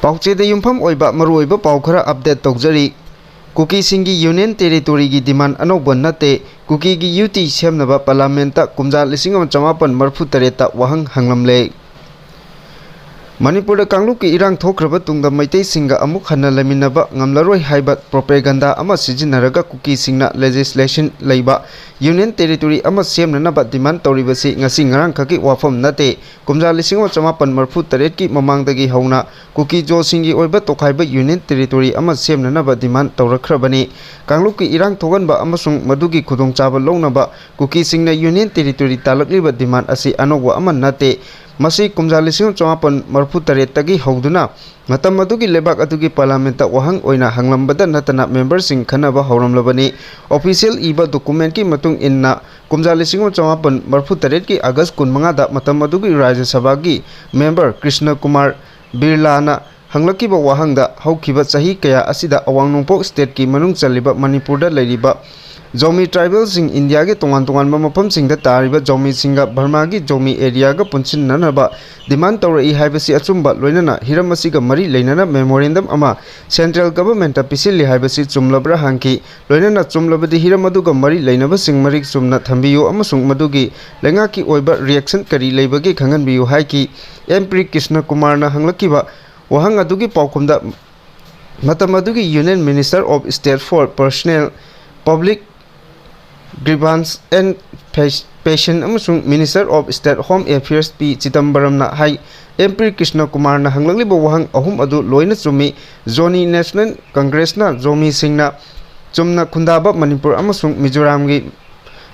पाउचेद युमफम ओइबा मरुओइबा पाउ खरा अपडेट तौजरी कुकी सिंगी यूनियन टेरिटोरी की डिमांड अनौब नते कुकी की यूटी सेमनबा पार्लियामेंट कुमजा 1948 वहंग हंगलमले मणिपुर कांगलुप की इरांग थोख्रब तुंग मैतै सिंगा अमुक हन्ना लेमिनबा ngamlaroi haiba propaganda ama sijinaraga Kuki सिंगना लेजिस्लेशन लैबा union territory ama semnanaba demand तौरिबसी ngasi ngarang khaki wafam nate kumja 1948 की ममांगदगी हौना कुकी जो सिंगी ओइबा तोखाइबा union territory ama semnanaba demand तौरखरबनी कांगलुप की इरांग थोगनबा अमसुंग मदुगी खुदोंचाबा लौनबा कुकी सिंगना यूनियन टेरिटोरी तालकलिबा demand asi anogwa ama nate मसी कुमजा 1948 तगी हौदुना मतम अदुगी लेबाक अदुगी पार्लियामेंट वहंग ओइना हंगलंबदा नतना मेंबर सिंग खनबा हौरमलबनी ऑफिशियल इबा डॉक्यूमेंट की मतुंग इन्ना कुमजा 1948 की अगस्त 15 दा मतम अदुगी राज्य सभा की मेंबर कृष्ण कुमार बिरलाना हंगलकीबा वहंगदा हौखिबा चाही कया असिदा अवांग नोंपोक स्टेट की मनुंग चलिबा मणिपुरदा लैरिबा जोमी ट्राइबल सिंग इंडिया के तोंगान तोंगान मफम सिंग तारिबा जोमी सिंगा बर्मा की जोमी एरिया का पुनसिननबा डिमांड तौरई हाइबसी अचुंबा लोइनना हिरम असिगा मरी लेनना मेमोरेंडम अमा सेंट्रल गवर्नमेंट पिसिली हाइबसी चुमलब्रा हांकी लोइनना चुमलबदी हिरम अदुगा मरी लेनबा सिंग मरी चुमना थंबियो अमसुंग मदुगी लेंगा की ओइबा रिएक्शन करी लेबगे खंगनबियो हाइकी एमपी कृष्ण कुमार ना हंगलकीबा वहंग अदुगी पाउकुमदा मतम अदुगी union minister of state for personnel public grievances and pension अमसुंग minister of state home affairs P चिदम्बरमना हाई एमपी कृष्ण कुमार ना हंगललिबा वहंग अहुम अदु लोइना चुमी जोनी नेशनल कांग्रेसना जोमी सिंगना चुमना खुंदाबा मणिपुर अमसुंग मिजोराम की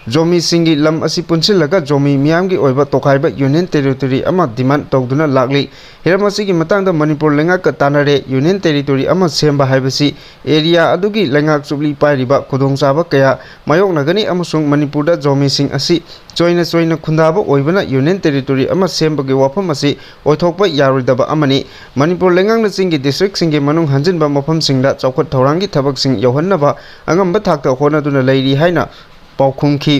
जोमी सिंगी लम असि पुनसिलगा जोमी मियाम की ओइबा तोखाइबा यूनियन टेरिटोरी अमा डिमांड तौदुना लागली हिरम असिगी मतांगदा मणिपुर लेंगा का तानारे यूनियन टेरिटोरी अमा सेमबा हाइबसी एरिया अदुगी लेंगा चुबली पाइरिबा खुदोंचाबा कया मायोगनगनी अमसुंग मणिपुरदा जोमी सिंग असि चोइना खुंदाबा ओइबना यूनियन टेरिटोरी अमा सेमबगे वाफम असि ओइथोकबा यारोइदबा अमनी मणिपुर लेंगांगना चिंगी डिस्ट्रिक्ट सिंगे मनुंग हंजिनबा मफम सिंगदा चौखट थौरांगी थबक सिंग यौहन्नबा अंगंबा थाकता होनादुना लैरी हाइना पाउखुंखी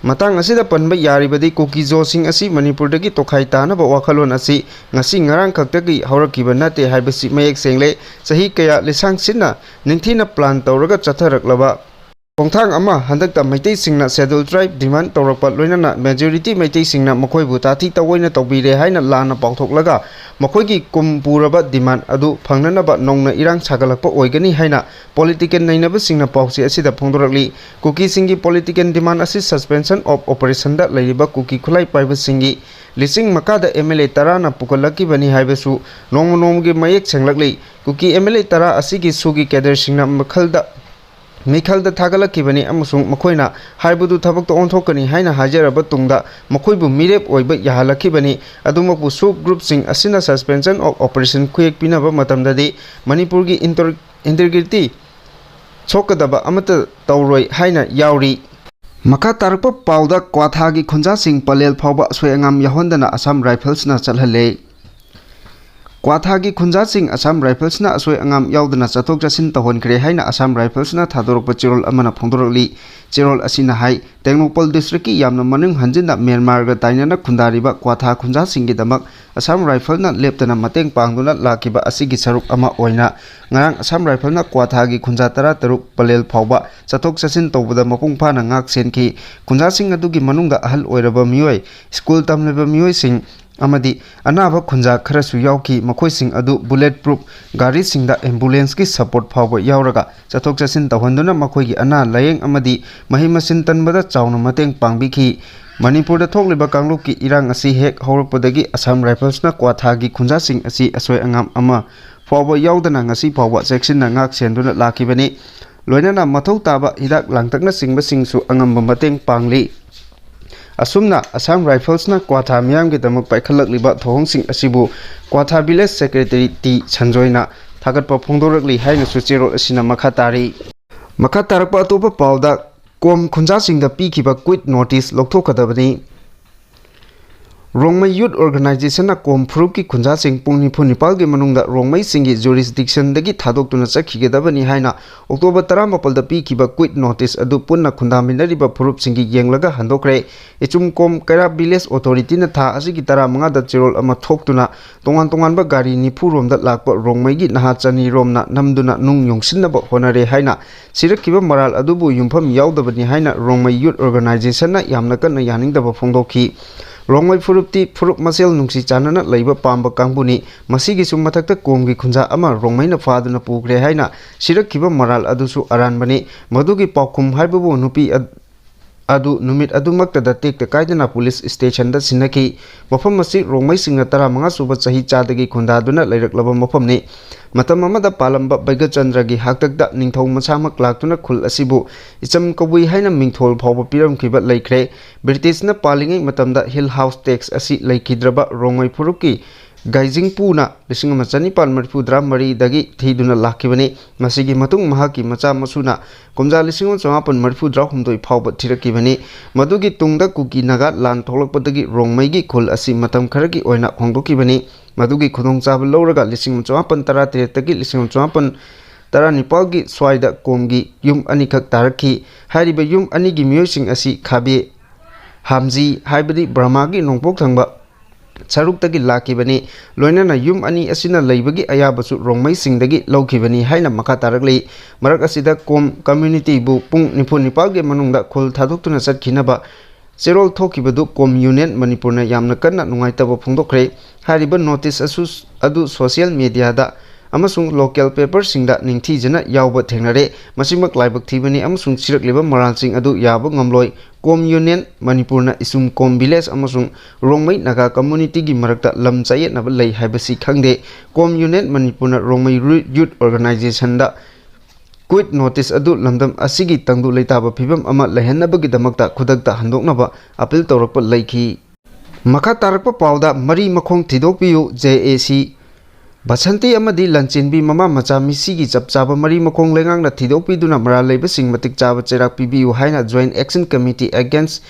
मतंग असिदा पनबा यारिबदी कुकी जो सिंग असि मणिपुरदगी तोखाइ तानबा वाखलोन असि ngasi ngarang खक्तगी हौरकिबा नते हाइबसि मयेक सेंगले सही कया लिसांग सिन्ना निंथीना प्लान तौरगा चथरकलबा कोंथांग अमा हंदकता Meitei सिंगना schedule tribe demand तौरपा लोइनना majority Meitei सिंगना मखोइबु ताथी तवोइना तौबिरे हाइना लाना पाउथोकलगा मखोइगी कुमपुरबा डिमांड अदु फंगननबा नौना इरांग सागलकपा ओइगनी हाइना पॉलिटिकल नैनबा सिंगना पाउसे असिदा फोंदोरकली कुकी सिंगी पॉलिटिकल डिमांड असि सस्पेंशन ऑफ ऑपरेशन दा लैरिबा कुकी खुलाई पाइबा सिंगी लिसिंग मकादा एमएलए 10 ना पुकलकीबनी हाइबसु नोंमनोमगे मयेक सेंगलकली कुकी एमएलए 10 असिगी सुगी कैडर सिंगना मखलदा मिखलदा थागलकीबनी अमसुंग मखोइना हाइबदु थबक ओंथोकनी हाइना हाजरबा तुंगदा मखोइबु मिरेप ओइबा याहलकीबनी अदुमकु सु ग्रुप सिंग असिना सस्पेंशन ऑफ ऑपरेशन खुयेक पिनबा मतमददी मणिपुर की इंटीग्रिटी छोकदबा अमत तौरोय हाइना यावरी मखा तारकपा पाउदा क्वाथा की खुंजा सिंग पलेल फाउबा सोयंगाम याहोंदना असम राइफल्स ना चलहले क्वाथा की खुंजा सिंग असम राइफल्स ना असोय अंगाम यावदना चथोक चसिन तहोनख्रे हाइना असम राइफल्स ना थादोरकपा चिरोल अमना फोंदोरकली चिरोल असिना हाइ टेक्नोपल डिस्ट्रिक्ट की यामना मनुंग हंजिना म्यांमार गा ताइनाना खुंदारिबा क्वाथा खुंजा सिंग की दमक असम राइफल ना लेप्तना मतेंग पांगदुना लाकिबा असिगी सरुक अमा ओइना ngarang असम राइफल ना क्वाथा की खुंजा 13 पलेल फाउबा चथोक चसिन तौबदा मपुंग फाना ngak senki खुंजा सिंग अदुगी मनुंगदा अहल ओइरबा मियोय स्कूल तमलेबा मियोय सिंग अमदी अनाबा खुंजा खरसु यावकी मखोय सिंग अदु बुलेट प्रूफ गाड़ी सिंगदा एम्बुलेंस की सपोर्ट फावबा यावरगा चथोक चसिन तहंदुना मखोयगी अना लायेंग अमदी महि मसिन तनबदा चावना मतेंग पांगबिखी मणिपुरदा थोकलिबा कांगलुप की इरांग असि हेक हौरपदगी असम राइफल्स ना क्वाथागी खुंजा सिंग असि असोय अंगाम अमा फावबा यावदना ngasi फावबा सेक्शन ngak सेंदुना लाखिबनी लोइनना मथौ ताबा हिदाक लांतकना सिंगबा सिंगसु अंगम मतेंग पांगली असुमना असम राइफल्स ना क्वाथा मियाम के दमक पाइखलकलिबा थोंग सिंग असिबु क्वाथा विलेज सेक्रेटरी टी संजोयना थागतपा फोंदोरकली हाइना सुचेरो असिना मखा तारी मखा तारकपा अतोपा पाउदा कोम खुंजा सिंगदा पीखिबा क्विट नोटिस लौथोकदबनी ꯔꯣꯡꯃꯩ ꯌꯨꯠ ꯑꯣꯔꯒꯅꯥꯏꯖꯦꯁꯟꯅ ꯀꯣꯝ ꯐꯨꯔꯨꯞꯀꯤ ꯈꯨꯟꯖꯥꯁꯤꯡ ꯄꯨꯡ 24 ꯃꯅꯨꯡꯗ ꯔꯣꯡꯃꯩꯁꯤꯡꯒꯤ ꯖꯨꯔꯤꯁꯗꯤꯛꯁꯟꯗꯒꯤ ꯊꯥꯗꯣꯛꯇꯨꯅ ꯆꯠꯈꯤꯒꯗꯕꯅꯤ ꯍꯥꯏꯅ ꯑꯣꯛꯇꯣꯕꯔ 17ꯗ ꯄꯤꯈꯤꯕ ꯀ꯭ꯋꯤꯠ ꯅꯣꯇꯤꯁ ꯑꯗꯨ ꯄꯨꯟꯅ ꯈꯨꯟꯗꯥꯃꯤꯟꯅꯔꯤꯕ ꯐꯨꯔꯨꯞꯁꯤꯡꯒꯤ ꯌꯦꯡꯂꯒ ꯍꯟꯗꯣꯛꯈ꯭ꯔꯦ꯫ ꯏꯆꯨꯝꯀꯣꯝ-ꯀꯩꯔꯥ ꯚꯤꯂꯦꯖ ꯑꯣꯊꯣꯔꯤꯇꯤꯅ ꯊꯥ ꯑꯁꯤꯒꯤ 15ꯗ ꯆꯦꯔꯣꯜ ꯑꯃ ꯊꯣꯛꯇꯨꯅ ꯇꯣꯉꯥꯟ-ꯇꯣꯉꯥꯟꯕ ꯒꯥꯔꯤ 90 ꯔꯣꯝꯗ ꯂꯥꯛꯄ ꯔꯣꯡꯃꯩꯒꯤ ꯅꯍꯥ 200 ꯔꯣꯝꯅ ꯅꯝꯗꯨꯅ ꯅꯨꯡ ꯌꯣꯡꯁꯤꯟꯅꯕ ꯍꯣꯠꯅꯔꯦ ꯍꯥꯏꯅ ꯁꯤꯔꯛꯈꯤꯕ ꯃꯔꯥꯜ ꯑꯗꯨꯕꯨ ꯌꯨꯝꯐꯝ ꯌꯥꯎꯗꯕꯅꯤ ꯍꯥꯏꯅ ꯔꯣꯡꯃꯩ ꯌꯨꯠ ꯑꯣꯔꯒꯅꯥꯏꯖꯦꯁꯟꯅ ꯌꯥꯝꯅ ꯀꯟꯅ ꯌꯥꯅꯤꯡꯗꯕ ꯐꯣꯡꯗꯣꯛꯈꯤ꯫ ꯔꯣꯡꯃꯩ ꯐꯨꯔꯨꯞꯇꯤ ꯐꯨꯔꯨꯞ ꯃꯁꯦꯜ ꯅꯨꯡꯁꯤ ꯆꯥꯟꯅꯅ ꯂꯩꯕ ꯄꯥꯝꯕ ꯀꯥꯡꯕꯨꯅꯤ, ꯃꯁꯤꯒꯤꯁꯨ ꯃꯊꯛꯇ ꯀꯣꯝꯒꯤ ꯈꯨꯟꯖꯥ ꯑꯃ ꯔꯣꯡꯃꯩꯅ ꯐꯥꯗꯨꯅ ꯄꯨꯈ꯭ꯔꯦ ꯍꯥꯏꯅ ꯁꯤꯔꯛꯈꯤꯕ ꯃꯔꯥꯜ ꯑꯗꯨꯁꯨ ꯑꯔꯥꯟꯕꯅꯤ꯫ ꯃꯗꯨꯒꯤ ꯄꯥꯎꯈꯨꯝ ꯍꯥꯏꯕꯕꯨ ꯅꯨꯄꯤ ꯑꯗꯨ ꯅꯨꯃꯤꯠ ꯑꯗꯨꯃꯛꯇꯗ ꯇꯦꯛꯇ ꯀꯥꯏꯗꯅ ꯄꯨꯂꯤꯁ ꯁ꯭ꯇꯦꯁꯟꯗ ꯁꯤꯟꯅꯈꯤ꯫ ꯃꯐꯝ ꯑꯁꯤ ꯔꯣꯡꯃꯩꯁꯤꯡꯅ 15 ꯁꯨꯕ ꯆꯍꯤꯆꯥꯗꯒꯤ ꯈꯨꯟꯗꯥꯗꯨꯅ ꯂꯩꯔꯛꯂꯕ ꯃꯐꯝꯅꯤ꯫ ꯃꯇꯝ ꯑꯃꯗ ꯄꯥꯜꯂꯝꯕ ꯚꯩꯒꯆꯟꯗ꯭ꯔꯒꯤ ꯍꯥꯛꯇꯛꯇ ꯅꯤꯡꯊꯧ ꯃꯁꯥꯃꯛ ꯂꯥꯛꯇꯨꯅ ꯈꯨꯜ ꯑꯁꯤꯕꯨ ꯏꯆꯝ ꯀꯧꯕꯨꯏ ꯍꯥꯏꯅ ꯃꯤꯡꯊꯣꯜ ꯐꯥꯎꯕ ꯄꯤꯔꯝꯈꯤꯕ ꯂꯩꯈ꯭ꯔꯦ꯫ ꯕ꯭ꯔꯤꯇꯤꯁꯅ ꯄꯥꯜꯂꯤꯉꯩ ꯃꯇꯝꯗ ꯍꯤꯜ ꯍꯥꯎꯁ ꯇꯦꯛꯁ ꯑꯁꯤ ꯂꯩꯈꯤꯗ꯭ꯔꯕ ꯔꯣꯡꯃꯩ ꯐꯨꯔꯨꯞꯀꯤ ꯒꯥꯏꯖꯤꯡꯄꯨꯅ 1934ꯗꯒꯤ ꯊꯤꯗꯨꯅ ꯂꯥꯛꯈꯤꯕꯅꯤ꯫ ꯃꯁꯤꯒꯤ ꯃꯇꯨꯡ ꯃꯍꯥꯛꯀꯤ ꯃꯆꯥ ꯃꯁꯨꯅ ꯀꯨꯝꯖꯥ 1936 ꯐꯥꯎꯕ ꯊꯤꯔꯛꯈꯤꯕꯅꯤ꯫ ꯃꯗꯨꯒꯤ ꯇꯨꯡꯗ ꯀꯨꯀꯤ ꯅꯥꯒꯥ ꯂꯥꯟ ꯊꯣꯛꯂꯛꯄꯗꯒꯤ ꯔꯣꯡꯃꯩꯒꯤ ꯈꯨꯜ ꯑꯁꯤ ꯃꯇꯝ ꯈꯔꯒꯤ ꯑꯣꯏꯅ ꯍꯣꯡꯗꯣꯛꯈꯤꯕꯅꯤ꯫ ꯃꯗꯨꯒꯤ ꯈꯨꯗꯣꯡꯆꯥꯕ ꯂꯧꯔꯒ 1913ꯇꯒꯤ 1917ꯒꯤ ꯁ꯭ꯋꯥꯏꯗ ꯀꯣꯝꯒꯤ ꯌꯨꯝ ꯑꯅꯤꯈꯛ ꯇꯥꯔꯛꯈꯤ꯫ ꯍꯥꯏꯔꯤꯕ ꯌꯨꯝ ꯑꯅꯤꯒꯤ ꯃꯤꯑꯣꯏꯁꯤꯡ ꯑꯁꯤ ꯈꯥꯕꯦ-ꯍꯥꯝꯖꯤ ꯍꯥꯏꯕꯗꯤ ꯕ꯭ꯔꯍꯃꯥꯒꯤ ꯅꯣꯡꯄꯣꯛ ꯊꯪꯕ ꯁꯔꯨꯛꯇꯒꯤ ꯂꯥꯛꯈꯤꯕꯅꯤ, ꯂꯣꯏꯅꯅ ꯌꯨꯝ ꯑꯅꯤ ꯑꯁꯤꯅ ꯂꯩꯕꯒꯤ ꯑꯌꯥꯕꯁꯨ ꯔꯣꯡꯃꯩꯁꯤꯡꯗꯒꯤ ꯂꯧꯈꯤꯕꯅꯤ ꯍꯥꯏꯅ ꯃꯈꯥ ꯇꯥꯔꯛꯂꯤ꯫ ꯃꯔꯛ ꯑꯁꯤꯗ ꯀꯣꯝ ꯀꯝꯃ꯭ꯌꯨꯅꯤꯇꯤꯕꯨ ꯄꯨꯡ 24ꯒꯤ ꯃꯅꯨꯡꯗ ꯈꯨꯜ ꯊꯥꯗꯣꯛꯇꯨꯅ ꯆꯠꯈꯤꯅꯕ ꯆꯦꯔꯣꯜ ꯊꯣꯛꯈꯤꯕꯗꯨ ꯀꯣꯝ ꯌꯨꯅꯤꯌꯟ ꯃꯅꯤꯄꯨꯔꯅ ꯌꯥꯝꯅ ꯀꯟꯅ ꯅꯨꯡꯉꯥꯏꯇꯕ ꯐꯣꯡꯗꯣꯛꯈ꯭ꯔꯦ꯫ ꯍꯥꯏꯔꯤꯕ ꯅꯣꯇꯤꯁ ꯑꯗꯨ ꯁꯣꯁꯤꯌꯦꯜ ꯃꯤꯗꯤꯌꯥꯗ ꯑꯃꯁꯨꯡ ꯂꯣꯀꯦꯜ ꯄꯦꯄꯔꯁꯤꯡꯗ ꯅꯤꯡꯊꯤꯖꯅ ꯌꯥꯎꯕ ꯊꯦꯡꯅꯔꯦ꯫ ꯃꯁꯤꯃꯛ ꯂꯥꯏꯕꯛ ꯊꯤꯕꯅꯤ ꯑꯃꯁꯨꯡ ꯁꯤꯔꯛꯂꯤꯕ ꯃꯔꯥꯜꯁꯤꯡ ꯑꯗꯨ ꯌꯥꯕ ꯉꯝꯂꯣꯏ꯫ ꯀꯣꯝ ꯌꯨꯅꯤꯌꯟ ꯃꯅꯤꯄꯨꯔꯅ ꯏꯆꯨꯝꯀꯣꯝ ꯚꯤꯂꯦꯖ ꯑꯃꯁꯨꯡ ꯔꯣꯡꯃꯩ ꯅꯥꯒꯥ ꯀꯝꯃ꯭ꯌꯨꯅꯤꯇꯤꯒꯤ ꯃꯔꯛꯇ ꯂꯝ ꯆꯌꯦꯠꯅꯕ ꯂꯩ ꯍꯥꯏꯕꯁꯤ ꯈꯪꯗꯦ꯫ ꯀꯣꯝ ꯌꯨꯅꯤꯌꯟ ꯃꯅꯤꯄꯨꯔꯅ ꯔꯣꯡꯃꯩ ꯌꯨꯠ ꯑꯣꯔꯒꯅꯥꯏꯖꯦꯁꯟꯗ ꯀ꯭ꯋꯤꯠ ꯅꯣꯇꯤꯁ ꯑꯗꯨ ꯂꯝꯗꯝ ꯑꯁꯤꯒꯤ ꯇꯪꯗꯨ ꯂꯩꯇꯥꯕ ꯐꯤꯚꯝ ꯑꯃ ꯂꯩꯍꯟꯅꯕꯒꯤꯗꯃꯛꯇ ꯈꯨꯗꯛꯇ ꯍꯟꯗꯣꯛꯅꯕ ꯑꯄꯤꯜ ꯇꯧꯔꯛꯄ ꯂꯩꯈꯤ꯫ ꯃꯈꯥ ꯇꯥꯔꯛꯄ ꯄꯥꯎꯗ ꯃꯔꯤ ꯃꯈꯣꯡ ꯊꯤꯗꯣꯛꯄꯤꯌꯨ ꯖꯦ.ꯑꯦ.ꯁꯤ. ꯕꯁꯟꯇꯤ ꯑꯃꯗꯤ ꯂꯟꯆꯦꯟꯕꯤ ꯃꯃꯥ ꯃꯆꯥ ꯃꯤꯁꯤꯒꯤ ꯆꯞ ꯆꯥꯕ ꯃꯔꯤ ꯃꯈꯣꯡ ꯂꯩꯉꯥꯛꯅ ꯊꯤꯗꯣꯛꯄꯤꯗꯨꯅ ꯃꯔꯥꯜ ꯂꯩꯕꯁꯤꯡ ꯃꯇꯤꯛ ꯆꯥꯕ ꯆꯩꯔꯥꯛ ꯄꯤꯕꯤꯌꯨ ꯍꯥꯏꯅ joint action committee against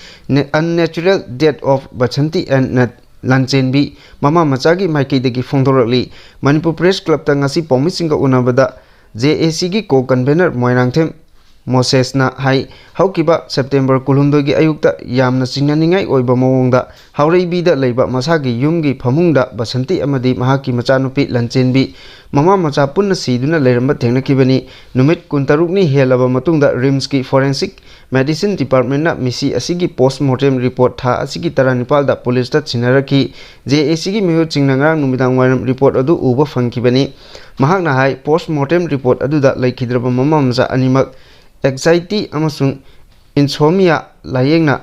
unnatural death of Basanti and Lanchenbi ꯃꯃꯥ ꯃꯆꯥꯒꯤ ꯃꯥꯏꯀꯩꯗꯒꯤ ꯐꯣꯡꯗꯣꯔꯛꯂꯤ꯫ ꯃꯅꯤꯄꯨꯔ ꯄ꯭ꯔꯦꯁ ꯀ꯭ꯂꯕꯇ ꯉꯁꯤ ꯄꯥꯎꯃꯤꯁꯤꯡꯒ ꯎꯅꯕꯗ ꯖꯦ.ꯑꯦ.ꯁꯤꯒꯤ ꯀꯣ-ꯀꯟꯚꯦꯅꯔ ꯃꯣꯏꯔꯥꯡꯊꯦꯝ ꯃꯣꯁꯦꯁꯅ ꯍꯥꯏ ꯍꯧꯈꯤꯕ ꯁꯦꯞꯇꯦꯝꯕꯔ 12ꯒꯤ ꯑꯌꯨꯛꯇ ꯌꯥꯝꯅ ꯆꯤꯡꯅꯅꯤꯡꯉꯥꯏ ꯑꯣꯏꯕ ꯃꯑꯣꯡꯗ ꯍꯥꯎꯔꯩꯕꯤꯗ ꯂꯩꯕ ꯃꯁꯥꯒꯤ ꯌꯨꯝꯒꯤ ꯐꯃꯨꯡꯗ ꯕꯁꯟꯇꯤ ꯑꯃꯗꯤ ꯃꯍꯥꯛꯀꯤ ꯃꯆꯥꯅꯨꯄꯤ ꯂꯟꯆꯦꯟꯕꯤ ꯃꯃꯥ ꯃꯆꯥ ꯄꯨꯟꯅ ꯁꯤꯗꯨꯅ ꯂꯩꯔꯝꯕ ꯊꯦꯡꯅꯈꯤꯕꯅꯤ꯫ ꯅꯨꯃꯤꯠ 16ꯅꯤ ꯍꯦꯜꯂꯕ ꯃꯇꯨꯡꯗ ꯔꯤꯝꯁꯀꯤ ꯐꯣꯔꯦꯟꯁꯤꯛ ꯃꯦꯗꯤꯁꯤꯟ ꯗꯤꯄꯥꯔꯠꯃꯦꯟꯠꯅ ꯃꯤꯁꯤ ꯑꯁꯤꯒꯤ ꯄꯣꯁꯠꯃꯣꯔꯇꯦꯝ ꯔꯤꯄꯣꯔꯠ ꯊꯥ ꯑꯁꯤꯒꯤ 19ꯗ ꯄꯨꯂꯤꯁꯇ ꯁꯤꯟꯅꯔꯛꯈꯤ꯫ ꯖꯦ.ꯑꯦ.ꯁꯤꯒꯤ ꯃꯤꯍꯨꯠꯁꯤꯡꯅ ꯉꯔꯥꯡ ꯅꯨꯃꯤꯗꯥꯡꯋꯥꯏꯔꯝ ꯔꯤꯄꯣꯔꯠ ꯑꯗꯨ ꯎꯕ ꯐꯪꯈꯤꯕꯅꯤ꯫ ꯃꯍꯥꯛꯅ ꯍꯥꯏ ꯄꯣꯁꯠꯃꯣꯔꯇꯦꯝ ꯔꯤꯄꯣꯔꯠ ꯑꯗꯨꯗ ꯂꯩꯈꯤꯗ꯭ꯔꯕ ꯃꯃꯥ ꯃꯆꯥ ꯑꯅꯤꯃꯛ ꯑꯦꯡꯖꯥꯏꯇꯤ ꯑꯃꯁꯨꯡ ꯏꯟꯁꯣꯝꯅꯤꯌꯥ ꯂꯥꯌꯦꯡꯅ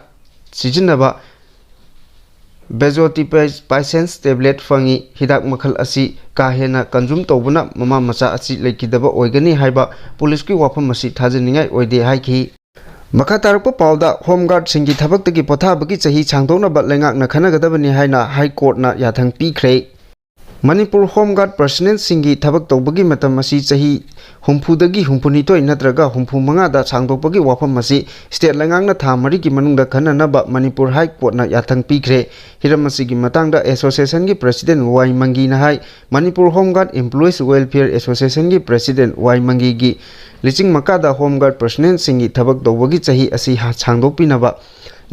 ꯁꯤꯖꯤꯟꯅꯕ ꯕꯦꯟꯖꯣꯗꯤꯄꯥꯏꯁꯦꯟꯁ ꯇꯦꯕ꯭ꯂꯦꯠ ꯐꯪꯏ꯫ ꯍꯤꯗꯥꯛ ꯃꯈꯜ ꯑꯁꯤ ꯀꯥ ꯍꯦꯟꯅ ꯀꯟꯖꯨꯝ ꯇꯧꯕꯅ ꯃꯃꯥ ꯃꯆꯥ ꯑꯁꯤ ꯂꯩꯈꯤꯗꯕ ꯑꯣꯏꯒꯅꯤ ꯍꯥꯏꯕ ꯄꯨꯂꯤꯁꯀꯤ ꯋꯥꯐꯝ ꯑꯁꯤ ꯊꯥꯖꯅꯤꯡꯉꯥꯏ ꯑꯣꯏꯗꯦ ꯍꯥꯏꯈꯤ꯫ ꯃꯈꯥ ꯇꯥꯔꯛꯄ ꯄꯥꯎꯗ ꯍꯣꯝ ꯒꯥꯔꯗꯁꯤꯡꯒꯤ ꯊꯕꯛꯇꯒꯤ ꯄꯣꯊꯥꯕꯒꯤ ꯆꯍꯤ ꯁꯥꯡꯗꯣꯛꯅꯕ ꯂꯩꯉꯥꯛꯅ ꯈꯟꯅꯒꯗꯕꯅꯤ ꯍꯥꯏꯅ ꯍꯥꯏ ꯀꯣꯔꯠꯅ ꯌꯥꯊꯪ ꯄꯤꯈ꯭ꯔꯦ꯫ ꯃꯅꯤꯄꯨꯔ ꯍꯣꯝ ꯒꯥꯔꯗ ꯄꯔꯁꯅꯦꯜꯁꯤꯡꯒꯤ ꯊꯕꯛ ꯇꯧꯕꯒꯤ ꯃꯇꯝ ꯑꯁꯤ ꯆꯍꯤ 70ꯗꯒꯤ 62 ꯅꯠꯇ꯭ꯔꯒ 65ꯗ ꯁꯥꯡꯗꯣꯛꯄꯒꯤ ꯋꯥꯐꯝ ꯑꯁꯤ ꯁ꯭ꯇꯦꯠ ꯂꯩꯉꯥꯛꯅ ꯊꯥ 4ꯒꯤ ꯃꯅꯨꯡꯗ ꯈꯟꯅꯅꯕ ꯃꯅꯤꯄꯨꯔ ꯍꯥꯏ ꯀꯣꯔꯠꯅ ꯌꯥꯊꯪ ꯄꯤꯈ꯭ꯔꯦ꯫ ꯍꯤꯔꯝ ꯑꯁꯤꯒꯤ ꯃꯇꯥꯡꯗ ꯑꯦꯁꯣꯁꯤꯌꯦꯁꯟꯒꯤ ꯄ꯭ꯔꯦꯁꯤꯗꯦꯟꯠ ꯋꯥꯏ.ꯃꯪꯒꯤꯅ ꯍꯥꯏ ꯃꯅꯤꯄꯨꯔ ꯍꯣꯝ ꯒꯥꯔꯗ ꯏꯝꯄ꯭ꯂꯣꯌꯤꯖ ꯋꯦꯜꯐꯤꯌꯔ ꯑꯦꯁꯣꯁꯤꯌꯦꯁꯟꯒꯤ ꯄ꯭ꯔꯦꯁꯤꯗꯦꯟꯠ ꯋꯥꯏ.ꯃꯪꯒꯤꯒꯤ ꯂꯤꯆꯤꯡ ꯃꯈꯥꯗ ꯍꯣꯝ ꯒꯥꯔꯗ ꯄꯔꯁꯅꯦꯜꯁꯤꯡꯒꯤ ꯊꯕꯛ ꯇꯧꯕꯒꯤ ꯆꯍꯤ ꯑꯁꯤ ꯁꯥꯡꯗꯣꯛꯄꯤꯅꯕ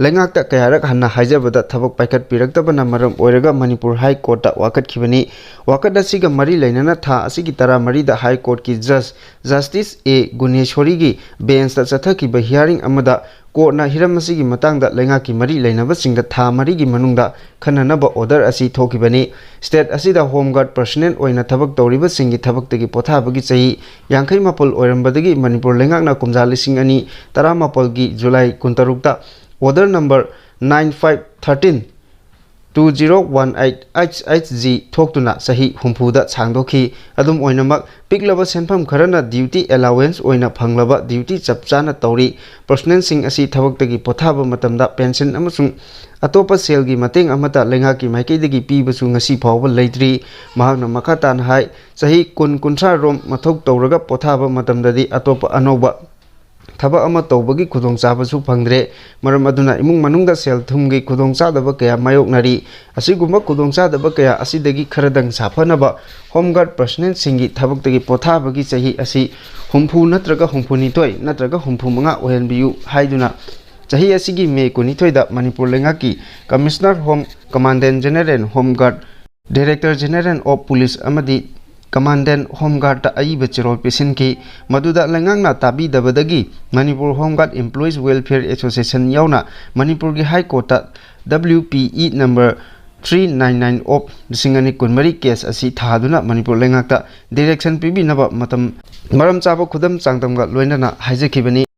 ꯂꯩꯉꯥꯛꯇ ꯀꯌꯥꯔꯛ ꯍꯟꯅ ꯍꯥꯏꯖꯕꯗ ꯊꯕꯛ ꯄꯥꯏꯈꯠꯄꯤꯔꯛꯇꯕꯅ ꯃꯔꯝ ꯑꯣꯏꯔꯒ ꯃꯅꯤꯄꯨꯔ ꯍꯥꯏ ꯀꯣꯔꯠꯇ ꯋꯥꯀꯠꯈꯤꯕꯅꯤ꯫ ꯋꯥꯀꯠ ꯑꯁꯤꯒ ꯃꯔꯤ ꯂꯩꯅꯅ ꯊꯥ ꯑꯁꯤꯒꯤ 14ꯗ ꯍꯥꯏ ꯀꯣꯔꯠꯀꯤ ꯖꯁ ꯖꯁꯇꯤꯁ ꯑꯦ. ꯒꯨꯅꯦꯁꯣꯔꯤꯒꯤ ꯕꯦꯟꯆꯇ ꯆꯠꯊꯈꯤꯕ ꯍꯤꯌꯥꯔꯤꯡ ꯑꯃꯗ ꯀꯣꯔꯠꯅ ꯍꯤꯔꯝ ꯑꯁꯤꯒꯤ ꯃꯇꯥꯡꯗ ꯂꯩꯉꯥꯛꯀꯤ ꯃꯔꯤ ꯂꯩꯅꯕꯁꯤꯡꯗ ꯊꯥ 4ꯒꯤ ꯃꯅꯨꯡꯗ ꯈꯟꯅꯅꯕ ꯑꯣꯔꯗꯔ ꯑꯁꯤ ꯊꯣꯛꯈꯤꯕꯅꯤ꯫ ꯁ꯭ꯇꯦꯠ ꯑꯁꯤꯗ ꯍꯣꯝ ꯒꯥꯔꯗ ꯄꯔꯁꯅꯦꯜ ꯑꯣꯏꯅ ꯊꯕꯛ ꯇꯧꯔꯤꯕꯁꯤꯡꯒꯤ ꯊꯕꯛꯇꯒꯤ ꯄꯣꯊꯥꯕꯒꯤ ꯆꯍꯤ 57 ꯑꯣꯏꯔꯝꯕꯗꯒꯤ ꯃꯅꯤꯄꯨꯔ ꯂꯩꯉꯥꯛꯅ ꯀꯨꯝꯖꯥ 2017ꯒꯤ ꯖꯨꯂꯥꯏ 16ꯇ ꯑꯣꯔꯗꯔ ꯅꯝꯕꯔ 9513/2018/HHG ꯊꯣꯛꯇꯨꯅ ꯆꯍꯤ 60ꯗ ꯁꯥꯡꯗꯣꯛꯈꯤ꯫ ꯑꯗꯨꯝ ꯑꯣꯏꯅꯃꯛ ꯄꯤꯛꯂꯕ ꯁꯦꯟꯐꯝ ꯈꯔꯅ ꯗ꯭ꯌꯨꯇꯤ ꯑꯦꯂꯥꯎꯋꯦꯟꯁ ꯑꯣꯏꯅ ꯐꯪꯂꯕ ꯗ꯭ꯌꯨꯇꯤ ꯆꯞ ꯆꯥꯅ ꯇꯧꯔꯤ꯫ ꯄꯔꯁꯅꯦꯜꯁꯤꯡ ꯑꯁꯤ ꯊꯕꯛꯇꯒꯤ ꯄꯣꯊꯥꯕ ꯃꯇꯝꯗ ꯄꯦꯟꯁꯟ ꯑꯃꯁꯨꯡ ꯑꯇꯣꯞꯄ ꯁꯦꯜꯒꯤ ꯃꯇꯦꯡ ꯑꯃꯠꯇ ꯂꯩꯉꯥꯛꯀꯤ ꯃꯥꯏꯀꯩꯗꯒꯤ ꯄꯤꯕꯁꯨ ꯉꯁꯤ ꯐꯥꯎꯕ ꯂꯩꯇ꯭ꯔꯤ꯫ ꯃꯍꯥꯛꯅ ꯃꯈꯥ ꯇꯥꯅ ꯍꯥꯏ ꯆꯍꯤ 20-30 ꯔꯣꯝ ꯃꯊꯧ ꯇꯧꯔꯒ ꯄꯣꯊꯥꯕ ꯃꯇꯝꯗꯗꯤ ꯑꯇꯣꯞꯄ ꯑꯅꯧꯕ thaba ama tawbagi khudong chabasu phangdre maram aduna imung manungda sel thumgi khudong chadaba kaya mayoknari asigumba khudong chadaba kaya asidagi kharadang saphanaba home guard personnel singi thabaktagi pothabagi chahi asi humpu natraga humpu nitoi natraga humpu manga ohenbiu haiduna chahi asigi me kunithoi da manipur lengaki commissioner home commandant general home guard director general of police amadi Commandant Home Guard ta aiba chirol pisin ki maduda lengang na tabi dabadagi Manipur Home Guard Employees Welfare Association yauna Manipur gi High Court ta WPE number 399 of Singani Kunmari case asi thaduna Manipur lengak ta direction pibi naba matam maram chaba khudam changdam ga loinana haije khibani